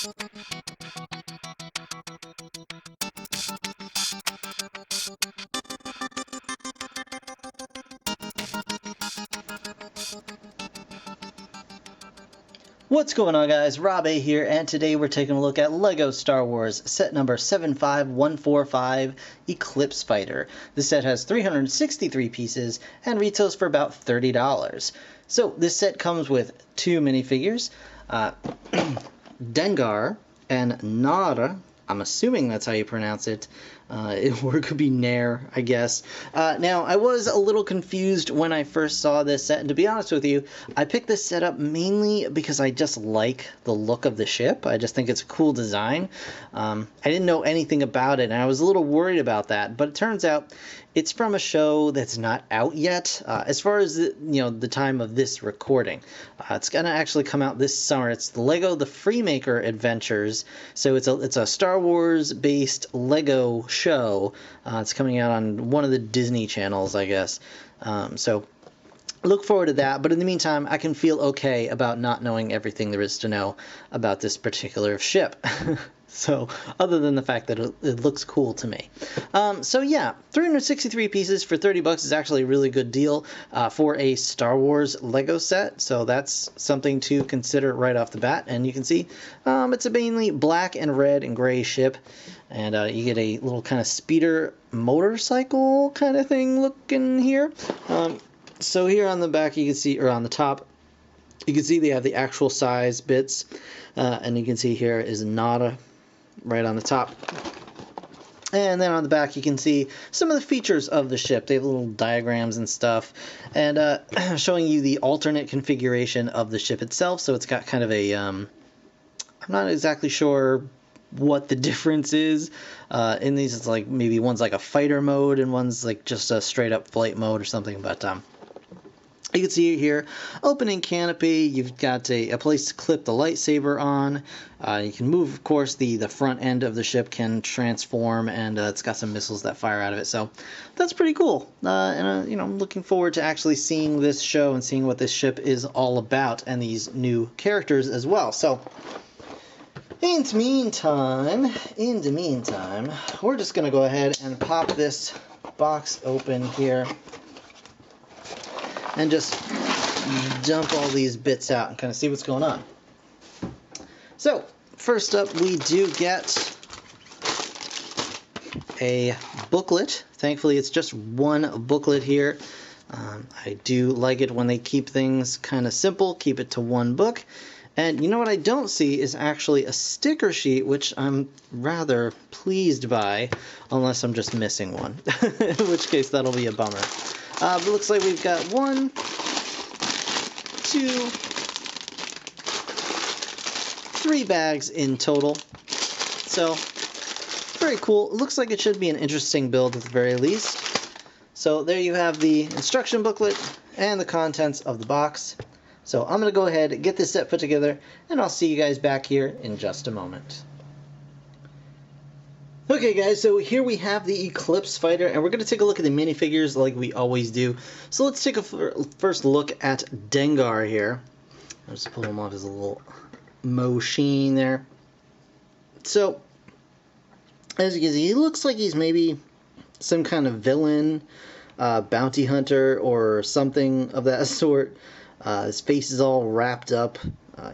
What's going on, guys? Rob A here, and today we're taking a look at LEGO Star Wars set number 75145, Eclipse Fighter. This set has 363 pieces and retails for about $30. So this set comes with two minifigures, Dengar and Nara. I'm assuming that's how you pronounce it, or it could be Nair, I guess. Now, I was a little confused when I first saw this set, and to be honest with you, I picked this set up mainly because I just like the look of the ship. I just think it's a cool design. I didn't know anything about it, and I was a little worried about that, but it turns out it's from a show that's not out yet, as far as the time of this recording. It's going to actually come out this summer. It's the LEGO The Freemaker Adventures, so it's a Star Wars-based LEGO show. It's coming out on one of the Disney channels, I guess. So look forward to that, but in the meantime, I can feel okay about not knowing everything there is to know about this particular ship. So, other than the fact that it looks cool to me. So yeah, 363 pieces for 30 bucks is actually a really good deal for a Star Wars Lego set. So that's something to consider right off the bat. And you can see it's a mainly black and red and gray ship. And you get a little kind of speeder motorcycle kind of thing looking here. So here on the back you can see, or on the top, you can see they have the actual size bits. And you can see here is Nara right on the top. And then on the back you can see some of the features of the ship. They have little diagrams and stuff, and showing you the alternate configuration of the ship itself. So it's got kind of a I'm not exactly sure what the difference is in these. It's like maybe one's like a fighter mode and one's like just a straight up flight mode or something, but you can see here, opening canopy, you've got a place to clip the lightsaber on. You can move, of course, the front end of the ship can transform, and it's got some missiles that fire out of it. So that's pretty cool. And I'm looking forward to actually seeing this show and seeing what this ship is all about and these new characters as well. So in the meantime, we're just going to go ahead and pop this box open here and just dump all these bits out and kind of see what's going on. So, first up, we do get a booklet. Thankfully, it's just one booklet here. I do like it when they keep things kind of simple, keep it to one book. And you know what I don't see is actually a sticker sheet, which I'm rather pleased by, unless I'm just missing one, in which case that'll be a bummer. But it looks like we've got 1, 2, 3 bags in total. So, very cool. It looks like it should be an interesting build at the very least. So there you have the instruction booklet and the contents of the box. So I'm going to go ahead and get this set put together, and I'll see you guys back here in just a moment. Okay guys, so here we have the Eclipse Fighter, and we're going to take a look at the minifigures like we always do. So let's take a first look at Dengar here. I'll just pull him off his little machine there. So, as you can see, he looks like he's maybe some kind of villain, bounty hunter, or something of that sort. His face is all wrapped up.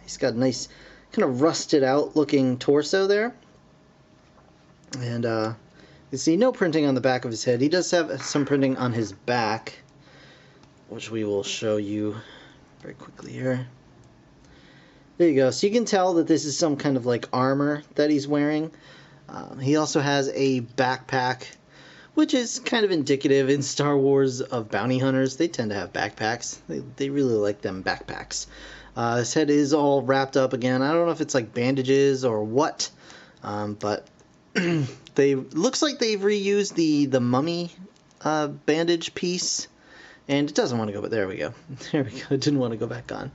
He's got a nice, kind of rusted out looking torso there. And you see no printing on the back of his head. He does have some printing on his back, which we will show you very quickly here. There you go. So you can tell that this is some kind of like armor that he's wearing. He also has a backpack, which is kind of indicative in Star Wars of bounty hunters. They tend to have backpacks. They really like them backpacks. His head is all wrapped up again. I don't know if it's like bandages or what, but looks like they've reused the mummy bandage piece, and it doesn't want to go, but there we go. There we go. It didn't want to go back on.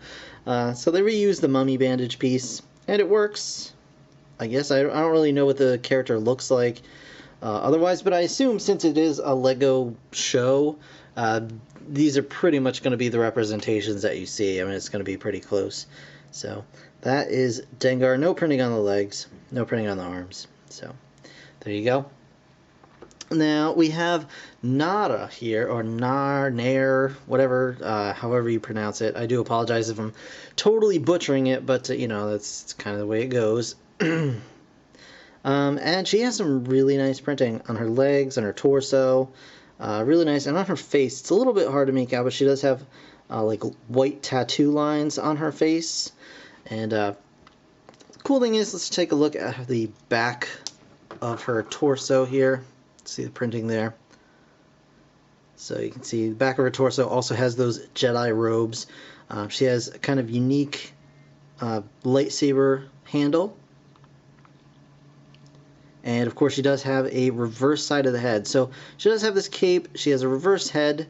So they reused the mummy bandage piece, and it works. I guess I don't really know what the character looks like otherwise, but I assume since it is a LEGO show, these are pretty much going to be the representations that you see. I mean, it's going to be pretty close So that is Dengar. No printing on the legs, no printing on the arms. So there you go. Now we have Nara here, or Nair, whatever, however you pronounce it. I do apologize if I'm totally butchering it, but you know, that's kind of the way it goes. And she has some really nice printing on her legs, on her torso, really nice, and on her face. It's a little bit hard to make out, but she does have like white tattoo lines on her face. And the cool thing is, let's take a look at the back of her torso here. See the printing there. So you can see the back of her torso also has those Jedi robes. She has a kind of unique lightsaber handle. And of course she does have a reverse side of the head. So she does have this cape. She has a reverse head,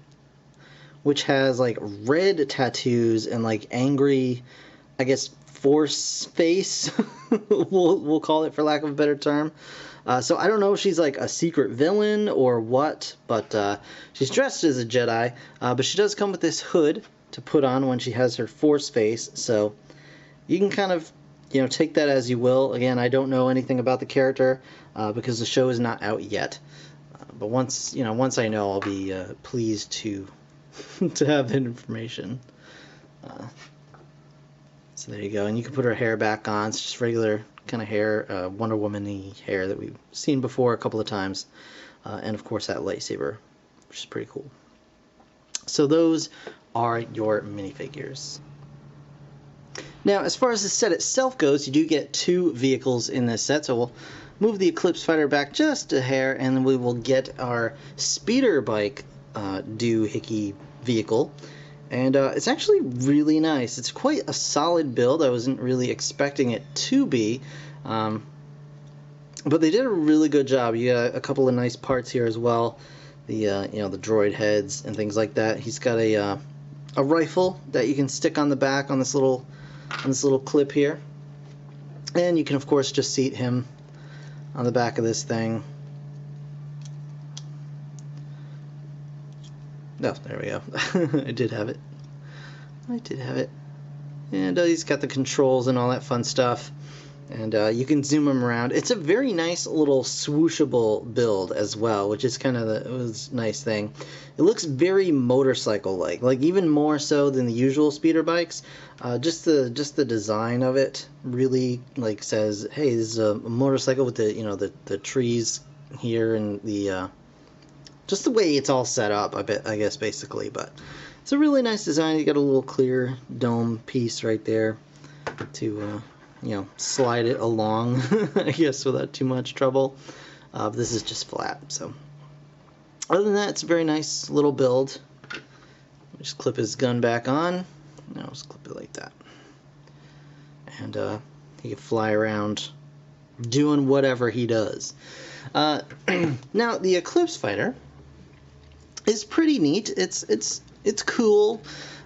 which has like red tattoos and like angry, I guess, force face. we'll call it, for lack of a better term. So I don't know if she's like a secret villain or what, but she's dressed as a Jedi. But she does come with this hood to put on when she has her force face. So you can kind of, you know, take that as you will. Again, I don't know anything about the character because the show is not out yet. But once I know, I'll be pleased to to have that information. So there you go, and you can put her hair back on. It's just regular kind of hair, Wonder Woman-y hair that we've seen before a couple of times. And of course that lightsaber, which is pretty cool. So those are your minifigures. Now, as far as the set itself goes, you do get 2 vehicles in this set, so we'll move the Eclipse fighter back just a hair, and then we will get our speeder bike doohickey vehicle. And it's actually really nice. It's quite a solid build. I wasn't really expecting it to be. But they did a really good job. You got a couple of nice parts here as well. The the droid heads and things like that. He's got a rifle that you can stick on the back on this little clip here. And you can of course just seat him on the back of this thing. No, there we go. I did have it. And he's got the controls and all that fun stuff. And you can zoom him around. It's a very nice little swooshable build as well, which is kind of the nice thing. It looks very motorcycle-like, like even more so than the usual speeder bikes. Just the design of it really like says, hey, this is a motorcycle with the trees here and the just the way it's all set up, I guess, basically. But it's a really nice design. You got a little clear dome piece right there to, slide it along, I guess, without too much trouble. This is just flat. So other than that, it's a very nice little build. Just clip his gun back on. Now just clip it like that. And he can fly around doing whatever he does. Now, the Eclipse fighter is pretty neat. It's cool.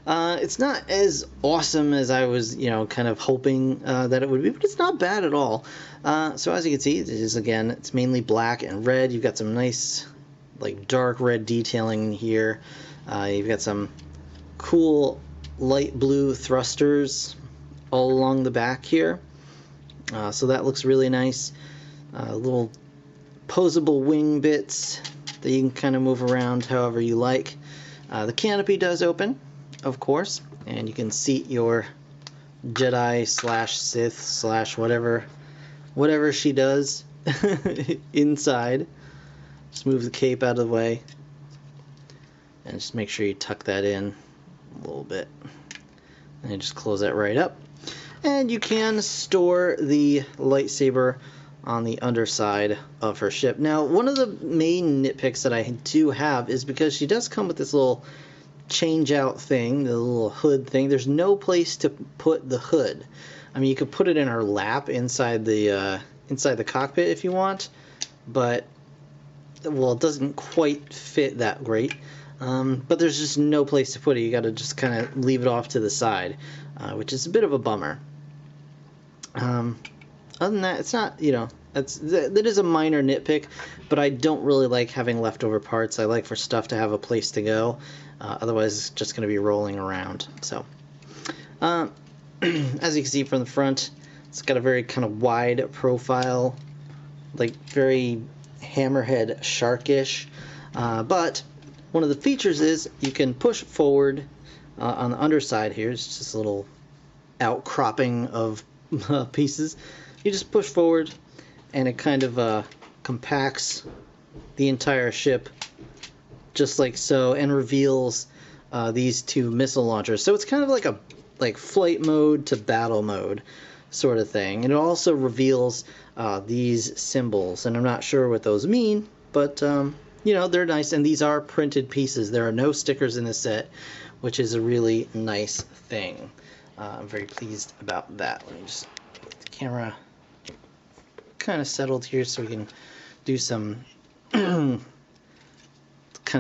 It's not as awesome as I was, kind of hoping that it would be, but it's not bad at all. So as you can see, it's mainly black and red. You've got some nice, like, dark red detailing in here. You've got some cool light blue thrusters all along the back here. So that looks really nice. Little posable wing bits that you can kind of move around however you like. The canopy does open, of course, and you can seat your Jedi / Sith / whatever she does inside. Just move the cape out of the way and just make sure you tuck that in a little bit, and just close that right up. And you can store the lightsaber on the underside of her ship. Now, one of the main nitpicks that I do have is because she does come with this little change out thing, the little hood thing. There's no place to put the hood. I mean, you could put it in her lap inside the cockpit if you want, but well, it doesn't quite fit that great. But there's just no place to put it. You got to just kind of leave it off to the side, which is a bit of a bummer. Other than that, it's not, that is a minor nitpick, but I don't really like having leftover parts. I like for stuff to have a place to go. Otherwise, it's just going to be rolling around. So, as you can see from the front, it's got a very kind of wide profile, like very hammerhead sharkish. But one of the features is you can push forward on the underside here. It's just a little outcropping of pieces. You just push forward and it kind of compacts the entire ship just like so, and reveals these two missile launchers. So it's kind of like a flight mode to battle mode sort of thing. And it also reveals these symbols, and I'm not sure what those mean, but you know, they're nice, and these are printed pieces. There are no stickers in this set, which is a really nice thing. I'm very pleased about that. Let me just get the camera kind of settled here so we can do some kind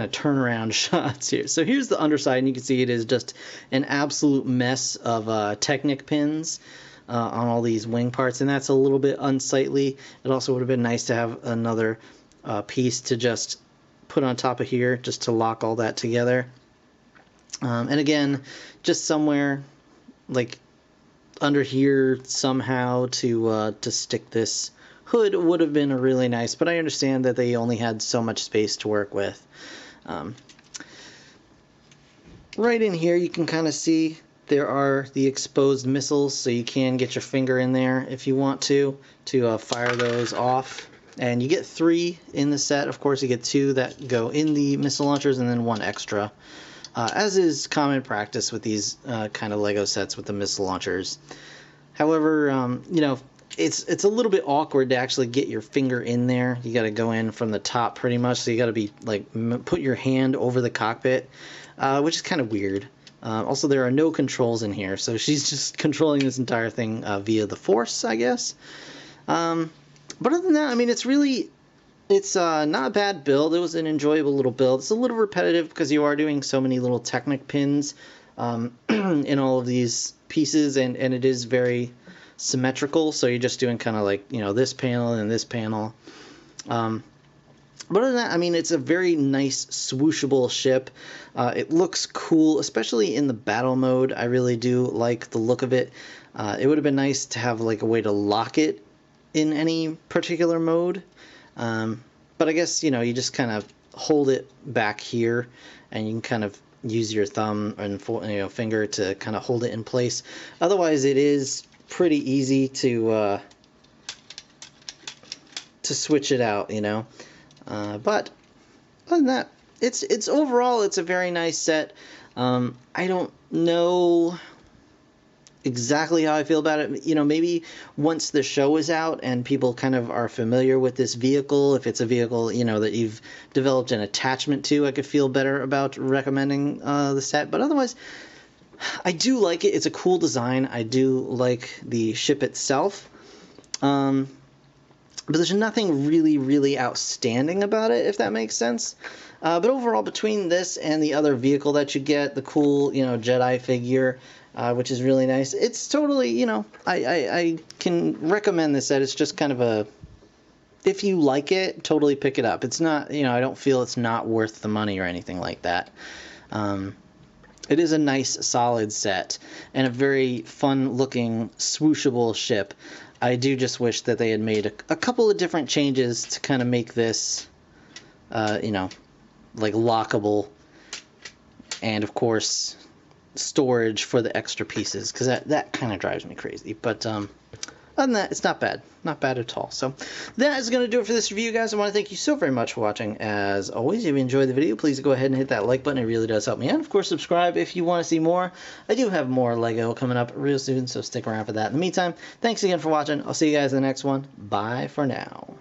of turnaround shots here. So here's the underside, and you can see it is just an absolute mess of Technic pins on all these wing parts, and that's a little bit unsightly. It also would have been nice to have another piece to just put on top of here just to lock all that together. And again, just somewhere like under here somehow to stick this hood would have been really nice, but I understand that they only had so much space to work with. Right in here you can kind of see there are the exposed missiles, so you can get your finger in there if you want to fire those off. And you get 3 in the set. Of course, you get 2 that go in the missile launchers and then 1 extra, as is common practice with these kind of Lego sets with the missile launchers. However, you know, it's a little bit awkward to actually get your finger in there. You got to go in from the top pretty much, so you got to be like put your hand over the cockpit, which is kind of weird. Also, there are no controls in here, so she's just controlling this entire thing via the Force, I guess. But other than that, I mean, it's not a bad build. It was an enjoyable little build. It's a little repetitive because you are doing so many little Technic pins in all of these pieces, and it is very symmetrical, so you're just doing kind of like, you know, this panel and this panel. But other than that, I mean, it's a very nice swooshable ship. It looks cool, especially in the battle mode. I really do like the look of it. It would have been nice to have like a way to lock it in any particular mode. But I guess, you know, you just kind of hold it back here, and you can kind of use your thumb and finger to kind of hold it in place. Otherwise, it is pretty easy to switch it out, you know. But other than that, it's overall it's a very nice set. I don't know exactly how I feel about it. You know, maybe once the show is out and people kind of are familiar with this vehicle, if it's a vehicle, you know, that you've developed an attachment to, I could feel better about recommending the set. But otherwise, I do like it. It's a cool design. I do like the ship itself. But there's nothing really outstanding about it, if that makes sense. But overall, between this and the other vehicle that you get, the cool, you know, Jedi figure, which is really nice, it's totally, you know, I can recommend this set. It's just kind of a, if you like it, totally pick it up. It's not, you know, I don't feel it's not worth the money or anything like that. It is a nice, solid set, and a very fun-looking, swooshable ship. I do just wish that they had made a couple of different changes to kind of make this, you know, like lockable, and of course storage for the extra pieces, because that kind of drives me crazy. But other than that, it's not bad. Not bad at all. So that is going to do it for this review, guys. I want to thank you so very much for watching. As always, if you enjoyed the video, please go ahead and hit that like button. It really does help me out. Of course, subscribe if you want to see more. I do have more Lego coming up real soon, so stick around for that. In the meantime, thanks again for watching. I'll see you guys in the next one. Bye for now.